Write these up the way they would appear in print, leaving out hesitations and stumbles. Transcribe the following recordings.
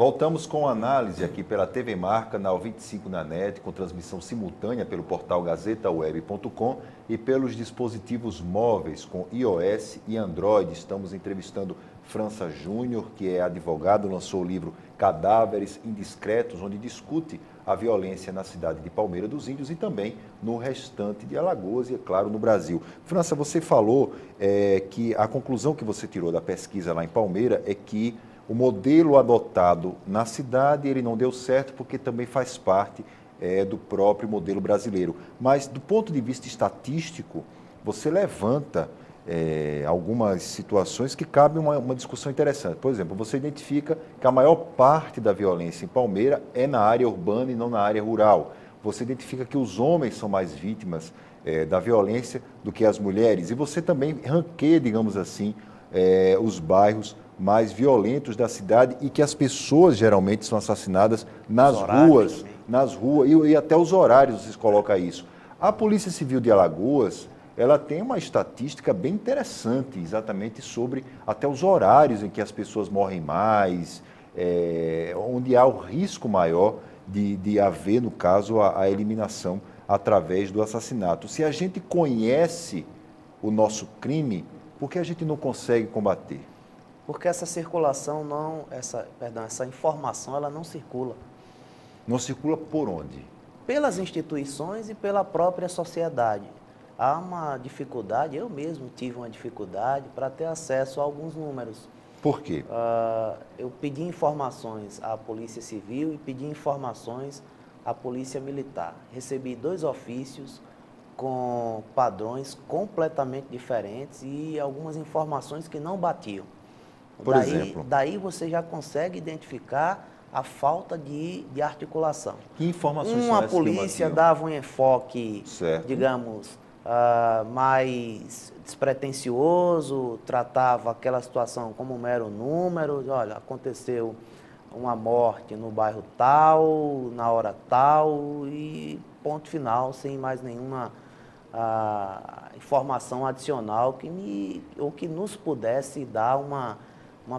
Voltamos com análise aqui pela TV Mar, canal 25 na NET, com transmissão simultânea pelo portal gazetaweb.com e pelos dispositivos móveis com iOS e Android. Estamos entrevistando França Júnior, que é advogado, lançou o livro Cadáveres Indiscretos, onde discute a violência na cidade de Palmeira dos Índios e também no restante de Alagoas e, é claro, no Brasil. França, você falou que a conclusão que você tirou da pesquisa lá em Palmeira é que o modelo adotado na cidade ele não deu certo porque também faz parte do próprio modelo brasileiro. Mas, do ponto de vista estatístico, você levanta algumas situações que cabem uma discussão interessante. Por exemplo, você identifica que a maior parte da violência em Palmeira é na área urbana e não na área rural. Você identifica que os homens são mais vítimas da violência do que as mulheres. E você também ranqueia, digamos assim, os bairros mais violentos da cidade e que as pessoas geralmente são assassinadas nas ruas, e até os horários vocês colocam isso. A Polícia Civil de Alagoas, ela tem uma estatística bem interessante, exatamente sobre até os horários em que as pessoas morrem mais, onde há o risco maior de haver, no caso, a eliminação através do assassinato. Se a gente conhece o nosso crime, por que a gente não consegue combater? Porque essa circulação essa informação, ela não circula. Não circula por onde? Pelas instituições e pela própria sociedade. Há uma dificuldade, eu mesmo tive uma dificuldade para ter acesso a alguns números. Por quê? Eu pedi informações à Polícia Civil e pedi informações à Polícia Militar. Recebi 2 ofícios com padrões completamente diferentes e algumas informações que não batiam. Por exemplo? Daí você já consegue identificar a falta de articulação. Que informações são Uma essas que polícia batiam? dava um enfoque, Certo. digamos, mais despretensioso, tratava aquela situação como um mero número. Olha, aconteceu uma morte no bairro tal, na hora tal, e ponto final, sem mais nenhuma informação adicional que nos pudesse dar uma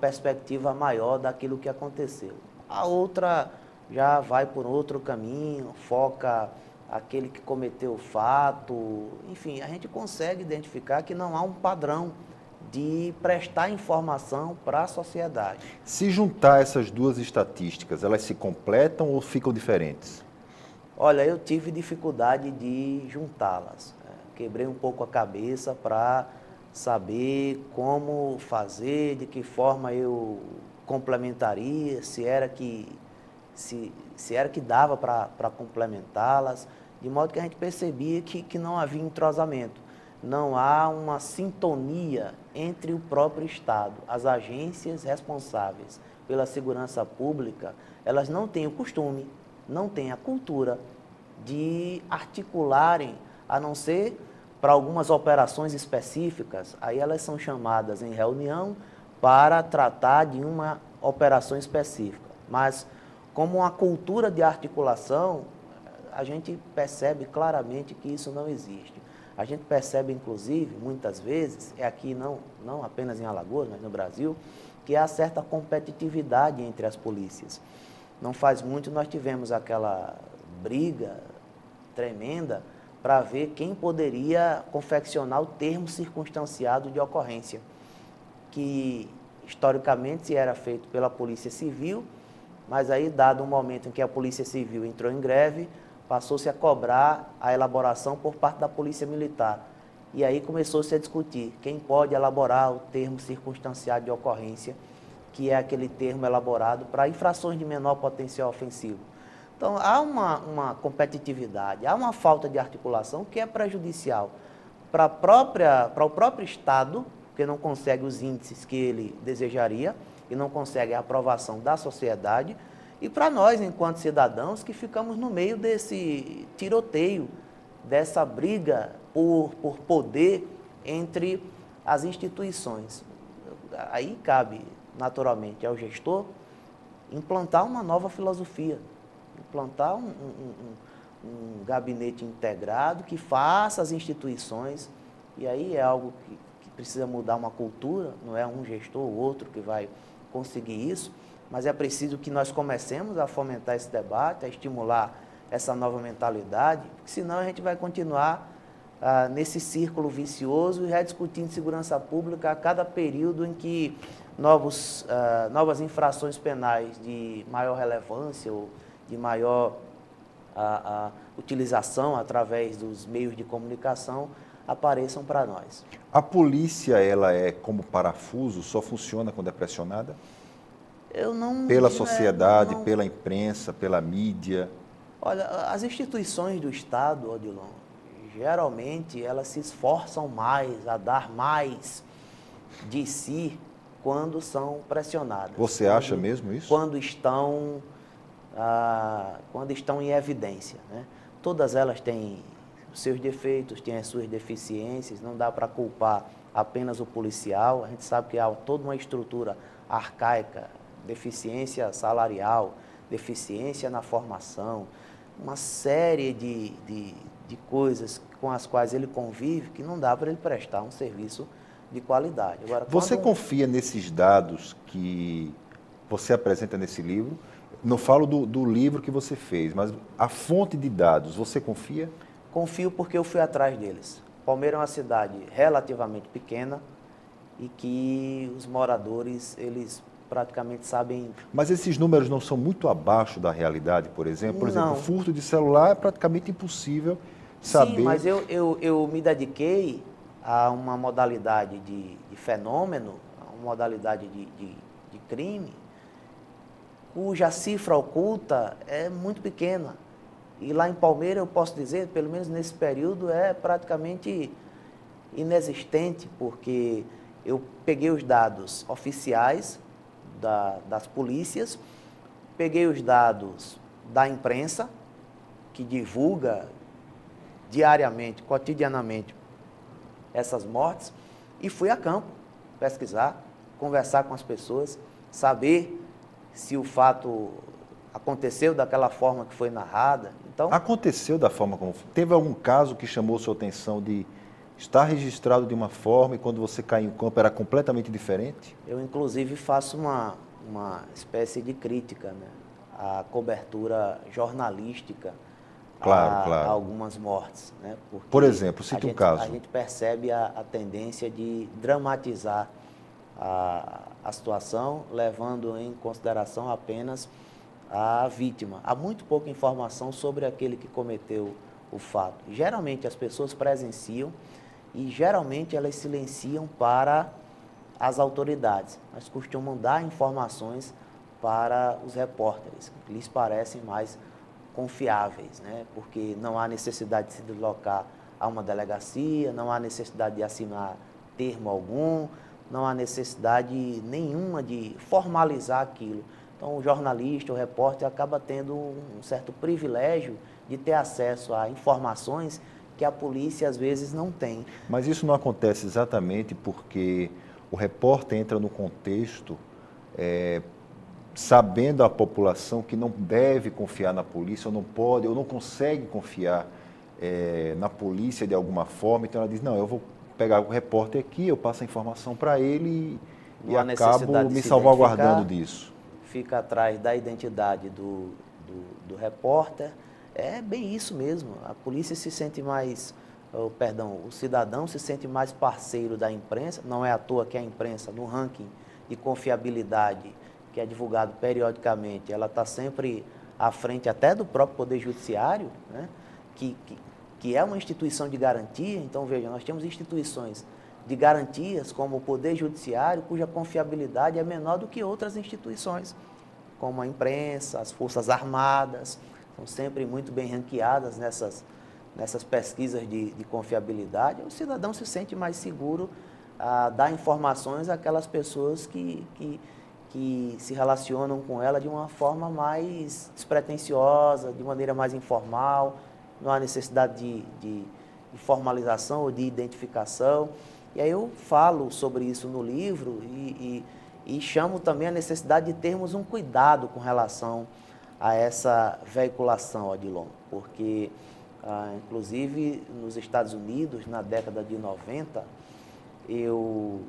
perspectiva maior daquilo que aconteceu. A outra já vai por outro caminho, foca aquele que cometeu o fato. Enfim, a gente consegue identificar que não há um padrão de prestar informação para a sociedade. Se juntar essas duas estatísticas, elas se completam ou ficam diferentes? Olha, eu tive dificuldade de juntá-las. Quebrei um pouco a cabeça para saber como fazer, de que forma eu complementaria, se era que dava para complementá-las, de modo que a gente percebia que não havia entrosamento, não há uma sintonia entre o próprio Estado. As agências responsáveis pela segurança pública, elas não têm o costume, não têm a cultura de articularem, a não ser para algumas operações específicas, aí elas são chamadas em reunião para tratar de uma operação específica. Mas, como uma cultura de articulação, a gente percebe claramente que isso não existe. A gente percebe, inclusive, muitas vezes, aqui não apenas em Alagoas, mas no Brasil, que há certa competitividade entre as polícias. Não faz muito nós tivemos aquela briga tremenda para ver quem poderia confeccionar o termo circunstanciado de ocorrência, que historicamente era feito pela Polícia Civil, mas aí, dado um momento em que a Polícia Civil entrou em greve, passou-se a cobrar a elaboração por parte da Polícia Militar. E aí começou-se a discutir quem pode elaborar o termo circunstanciado de ocorrência, que é aquele termo elaborado para infrações de menor potencial ofensivo. Então, há uma competitividade, há uma falta de articulação que é prejudicial para o próprio Estado, porque não consegue os índices que ele desejaria e não consegue a aprovação da sociedade, e para nós, enquanto cidadãos, que ficamos no meio desse tiroteio, dessa briga por poder entre as instituições. Aí cabe, naturalmente, ao gestor implantar uma nova filosofia, implantar um gabinete integrado que faça as instituições, e aí é algo que precisa mudar uma cultura, não é um gestor ou outro que vai conseguir isso, mas é preciso que nós comecemos a fomentar esse debate, a estimular essa nova mentalidade, porque senão a gente vai continuar nesse círculo vicioso e rediscutindo segurança pública a cada período em que novas infrações penais de maior relevância ou de maior utilização através dos meios de comunicação apareçam para nós. A polícia, ela é como parafuso, só funciona quando é pressionada? Eu não... Pela sociedade, pela imprensa, pela mídia? Olha, as instituições do Estado, Odilon, geralmente elas se esforçam mais a dar mais de si quando são pressionadas. Você acha mesmo isso? Quando estão em evidência, né? Todas elas têm os seus defeitos, têm as suas deficiências, não dá para culpar apenas o policial. A gente sabe que há toda uma estrutura arcaica, deficiência salarial, deficiência na formação, uma série de coisas com as quais ele convive que não dá para ele prestar um serviço de qualidade. Agora, você confia nesses dados que você apresenta nesse livro? Não falo do livro que você fez, mas a fonte de dados, você confia? Confio porque eu fui atrás deles. Palmeira é uma cidade relativamente pequena e que os moradores, eles praticamente sabem... Mas esses números não são muito abaixo da realidade, por exemplo? Por exemplo, furto de celular é praticamente impossível saber... Sim, mas eu me dediquei a uma modalidade de fenômeno, a uma modalidade de crime, cuja cifra oculta é muito pequena. E lá em Palmeira, eu posso dizer, pelo menos nesse período, é praticamente inexistente, porque eu peguei os dados oficiais das polícias, peguei os dados da imprensa, que divulga diariamente, cotidianamente, essas mortes, e fui a campo pesquisar, conversar com as pessoas, saber se o fato aconteceu daquela forma que foi narrada. Então, aconteceu da forma como... Teve algum caso que chamou sua atenção de estar registrado de uma forma e quando você cai em campo era completamente diferente? Eu, inclusive, faço uma espécie de crítica, né, à cobertura jornalística a algumas mortes. Né, por exemplo, cita um caso. A gente percebe a tendência de dramatizar a situação, levando em consideração apenas a vítima. Há muito pouca informação sobre aquele que cometeu o fato. Geralmente as pessoas presenciam e geralmente elas silenciam para as autoridades, mas costumam dar informações para os repórteres, que lhes parecem mais confiáveis, né? Porque não há necessidade de se deslocar a uma delegacia, não há necessidade de assinar termo algum, não há necessidade nenhuma de formalizar aquilo. Então, o jornalista, o repórter, acaba tendo um certo privilégio de ter acesso a informações que a polícia, às vezes, não tem. Mas isso não acontece exatamente porque o repórter entra no contexto sabendo a população que não deve confiar na polícia, ou não pode, ou não consegue confiar na polícia de alguma forma. Então, ela diz, não, eu vou pegar o repórter aqui, eu passo a informação para ele e acabo me salvaguardando disso. Fica atrás da identidade do repórter. É bem isso mesmo. A polícia se sente mais, o cidadão se sente mais parceiro da imprensa. Não é à toa que a imprensa, no ranking de confiabilidade, que é divulgado periodicamente, ela está sempre à frente até do próprio Poder Judiciário, né? Que é uma instituição de garantia. Então, veja, nós temos instituições de garantias, como o Poder Judiciário, cuja confiabilidade é menor do que outras instituições, como a imprensa, as Forças Armadas, são sempre muito bem ranqueadas nessas pesquisas de confiabilidade. O cidadão se sente mais seguro a dar informações àquelas pessoas que se relacionam com ela de uma forma mais despretensiosa, de maneira mais informal, não há necessidade de formalização ou de identificação. E aí eu falo sobre isso no livro e chamo também a necessidade de termos um cuidado com relação a essa veiculação, Odilon, porque, inclusive, nos Estados Unidos, na década de 90, eu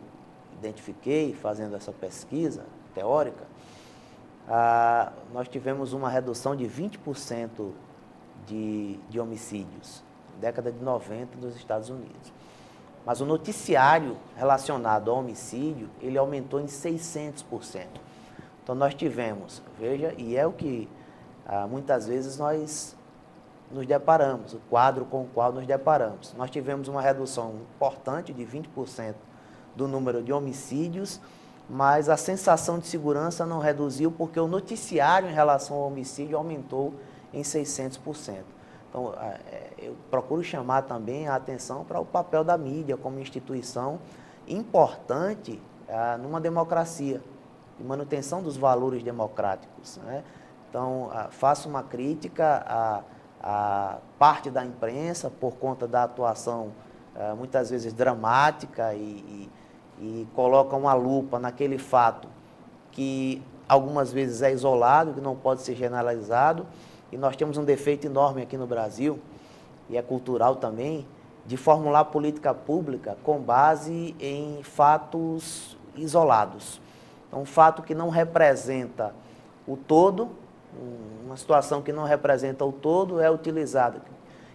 identifiquei, fazendo essa pesquisa teórica, nós tivemos uma redução de 20% de homicídios, década de 90 nos Estados Unidos. Mas o noticiário relacionado ao homicídio, ele aumentou em 600%. Então nós tivemos, veja, e é o que muitas vezes nós nos deparamos, o quadro com o qual nos deparamos. Nós tivemos uma redução importante de 20% do número de homicídios, mas a sensação de segurança não reduziu porque o noticiário em relação ao homicídio aumentou em 600%. Então, eu procuro chamar também a atenção para o papel da mídia como instituição importante numa democracia, de manutenção dos valores democráticos, né? Então, faço uma crítica à parte da imprensa por conta da atuação muitas vezes dramática e coloca uma lupa naquele fato que algumas vezes é isolado, que não pode ser generalizado. E nós temos um defeito enorme aqui no Brasil, e é cultural também, de formular política pública com base em fatos isolados. Então, um fato que não representa o todo, uma situação que não representa o todo é utilizada,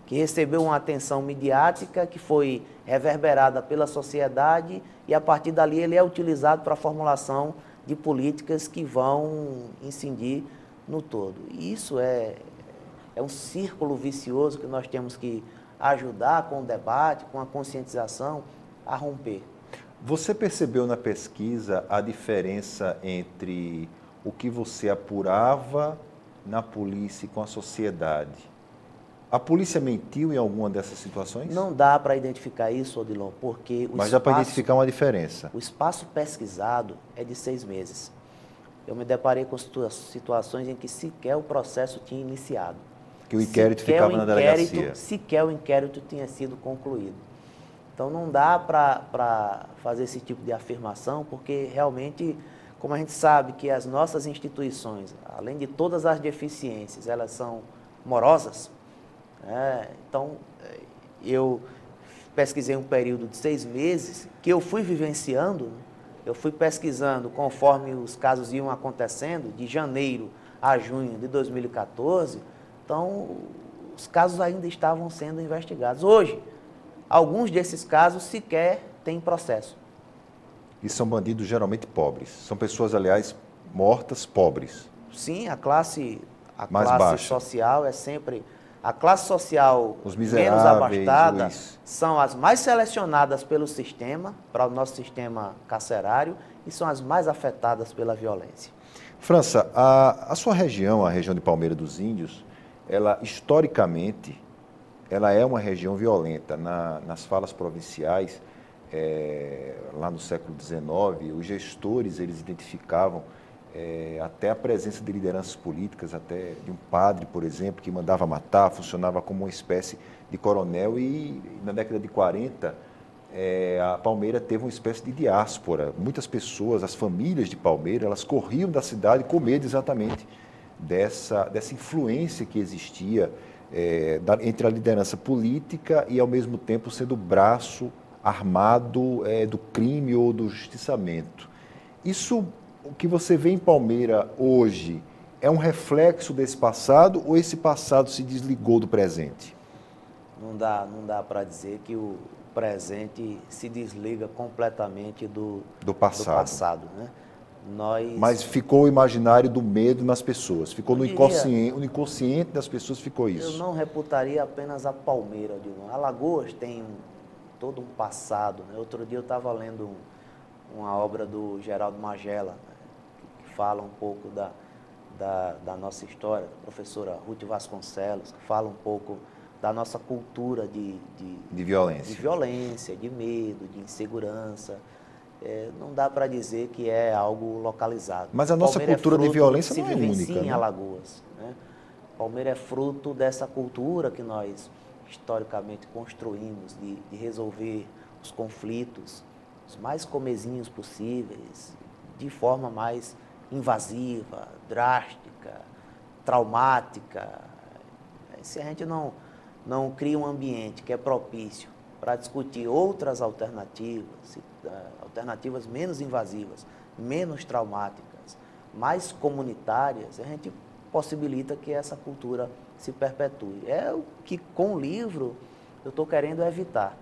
que recebeu uma atenção midiática, que foi reverberada pela sociedade e, a partir dali, ele é utilizado para a formulação de políticas que vão incidir no todo. E isso é um círculo vicioso que nós temos que ajudar com o debate, com a conscientização, a romper. Você percebeu na pesquisa a diferença entre o que você apurava na polícia e com a sociedade? A polícia mentiu em alguma dessas situações? Não dá para identificar isso, Odilon, porque Mas dá para identificar uma diferença. O espaço pesquisado é de 6 meses. Eu me deparei com situações em que sequer o processo tinha iniciado. Que o inquérito ficava na delegacia. Sequer o inquérito tinha sido concluído. Então não dá para fazer esse tipo de afirmação, porque realmente, como a gente sabe que as nossas instituições, além de todas as deficiências, elas são morosas, então eu pesquisei um período de 6 meses que eu fui vivenciando, eu fui pesquisando conforme os casos iam acontecendo, de janeiro a junho de 2014, então os casos ainda estavam sendo investigados. Hoje, alguns desses casos sequer têm processo. E são bandidos geralmente pobres. São pessoas, aliás, mortas pobres. Sim, a classe baixa. social é sempre... A classe social menos abastada são as mais selecionadas pelo sistema, para o nosso sistema carcerário, e são as mais afetadas pela violência. França, a sua região, a região de Palmeira dos Índios, ela historicamente, ela é uma região violenta. Nas falas provinciais, lá no século XIX, os gestores, eles identificavam até a presença de lideranças políticas, até de um padre, por exemplo, que mandava matar, funcionava como uma espécie de coronel, e na década de 40, a Palmeira teve uma espécie de diáspora. Muitas pessoas, as famílias de Palmeira, elas corriam da cidade com medo exatamente dessa influência que existia entre a liderança política e, ao mesmo tempo, sendo o braço armado do crime ou do justiçamento. Isso, o que você vê em Palmeira hoje, é um reflexo desse passado ou esse passado se desligou do presente? Não dá para dizer que o presente se desliga completamente do passado, né? Mas ficou o imaginário do medo nas pessoas, ficou no inconsciente das pessoas, ficou isso. Eu não reputaria apenas a Palmeira, Dilma. Alagoas tem todo um passado, né? Outro dia eu estava lendo uma obra do Geraldo Magela, né, que fala um pouco da nossa história, da professora Ruth Vasconcelos, que fala um pouco da nossa cultura de violência, de medo, de insegurança. Não dá para dizer que é algo localizado. Mas a nossa cultura de violência não é única, em Alagoas, né? Palmeira é fruto dessa cultura que nós historicamente construímos de resolver os conflitos os mais comezinhos possíveis, de forma mais invasiva, drástica, traumática. Se a gente não cria um ambiente que é propício para discutir outras alternativas, alternativas menos invasivas, menos traumáticas, mais comunitárias, a gente possibilita que essa cultura se perpetue. É o que com o livro eu estou querendo evitar.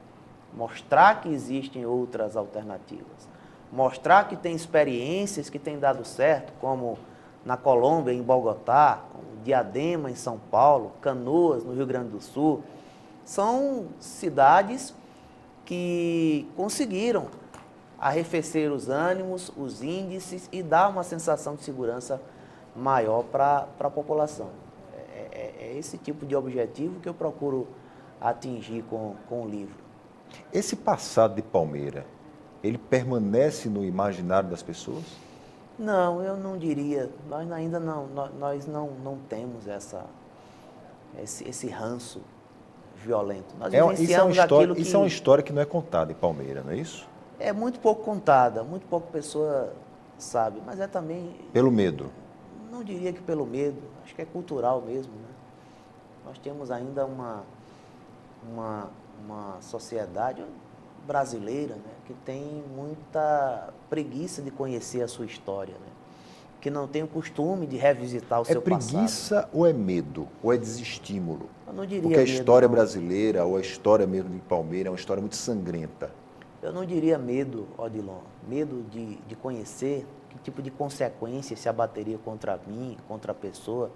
Mostrar que existem outras alternativas. Mostrar que tem experiências que têm dado certo, como na Colômbia, em Bogotá, Diadema, em São Paulo, Canoas, no Rio Grande do Sul. São cidades que conseguiram arrefecer os ânimos, os índices e dar uma sensação de segurança maior para a população. É esse tipo de objetivo que eu procuro atingir com o livro. Esse passado de Palmeira, ele permanece no imaginário das pessoas? Não, eu não diria. Nós ainda nós não temos esse ranço violento. Nós vivenciamos aquilo que... Isso é uma história que não é contada em Palmeira, não é isso? É muito pouco contada, muito pouca pessoa sabe, mas é também... Pelo medo? Não diria que pelo medo, acho que é cultural mesmo, né? Nós temos ainda uma sociedade brasileira, né, que tem muita preguiça de conhecer a sua história, né? Que não tem o costume de revisitar o seu passado. É preguiça ou é medo? Ou é desestímulo? Eu não diria porque a história medo, brasileira, ou a história mesmo de Palmeira, é uma história muito sangrenta. Eu não diria medo, Odilon. Medo de conhecer que tipo de consequência se abateria contra mim, contra a pessoa,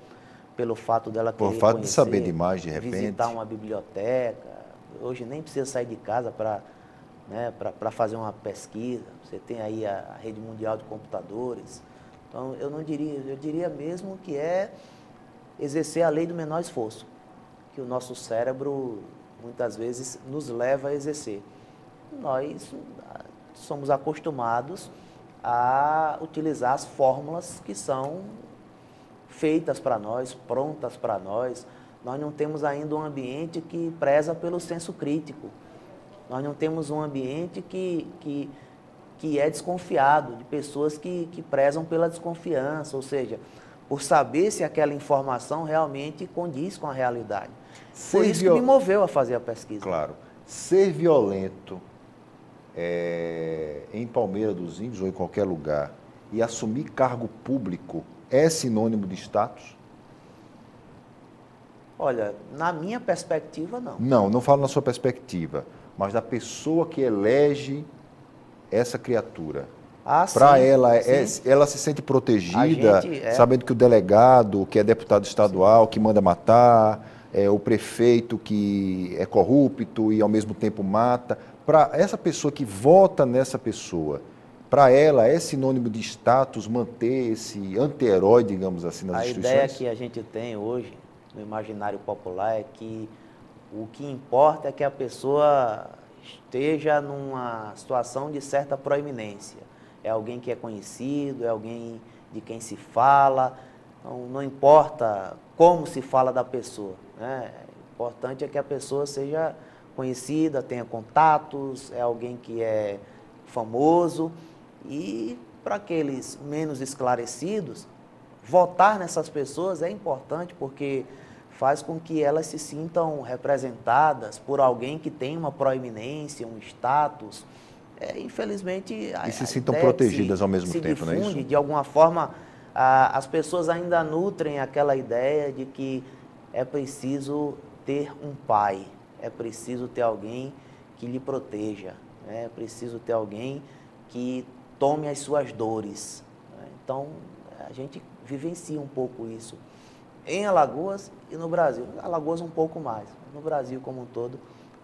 pelo fato dela querer conhecer. Por fato de saber demais, de repente. Visitar uma biblioteca. Hoje nem precisa sair de casa para fazer uma pesquisa. Você tem aí a rede mundial de computadores. Então, eu diria mesmo que é exercer a lei do menor esforço, que o nosso cérebro muitas vezes nos leva a exercer. Nós somos acostumados a utilizar as fórmulas que são feitas para nós, prontas para nós. Nós não temos ainda um ambiente que preza pelo senso crítico. Nós não temos um ambiente que é desconfiado, de pessoas que prezam pela desconfiança, ou seja, por saber se aquela informação realmente condiz com a realidade. Foi isso que me moveu a fazer a pesquisa. Claro. Ser violento em Palmeira dos Índios ou em qualquer lugar e assumir cargo público é sinônimo de status? Olha, na minha perspectiva, não. Não falo na sua perspectiva, mas da pessoa que elege essa criatura. Para ela, ela se sente protegida, sabendo que o delegado, que é deputado estadual, que manda matar, o prefeito que é corrupto e ao mesmo tempo mata. Para essa pessoa que vota nessa pessoa, para ela é sinônimo de status manter esse anti-herói, digamos assim, nas instituições? A ideia que a gente tem hoje no imaginário popular é que o que importa é que a pessoa esteja numa situação de certa proeminência. É alguém que é conhecido, é alguém de quem se fala, não importa como se fala da pessoa, né? O importante é que a pessoa seja conhecida, tenha contatos, é alguém que é famoso. E para aqueles menos esclarecidos, votar nessas pessoas é importante porque faz com que elas se sintam representadas por alguém que tem uma proeminência, um status. Infelizmente... E se sintam protegidas ao mesmo tempo, não é isso? De alguma forma, as pessoas ainda nutrem aquela ideia de que é preciso ter um pai, é preciso ter alguém que lhe proteja, é preciso ter alguém que tome as suas dores. Então, a gente vivencia um pouco isso em Alagoas e no Brasil. Alagoas um pouco mais, no Brasil como um todo,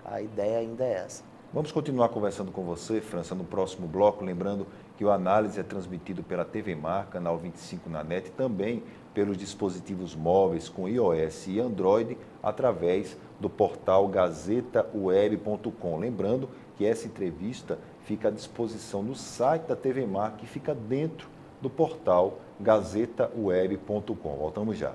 a ideia ainda é essa. Vamos continuar conversando com você, França, no próximo bloco, lembrando que o Análise é transmitido pela TV Mar, canal 25 na NET, e também pelos dispositivos móveis com iOS e Android, através do portal gazetaweb.com. Lembrando que essa entrevista fica à disposição no site da TV Mar, que fica dentro do portal gazetaweb.com. Voltamos já.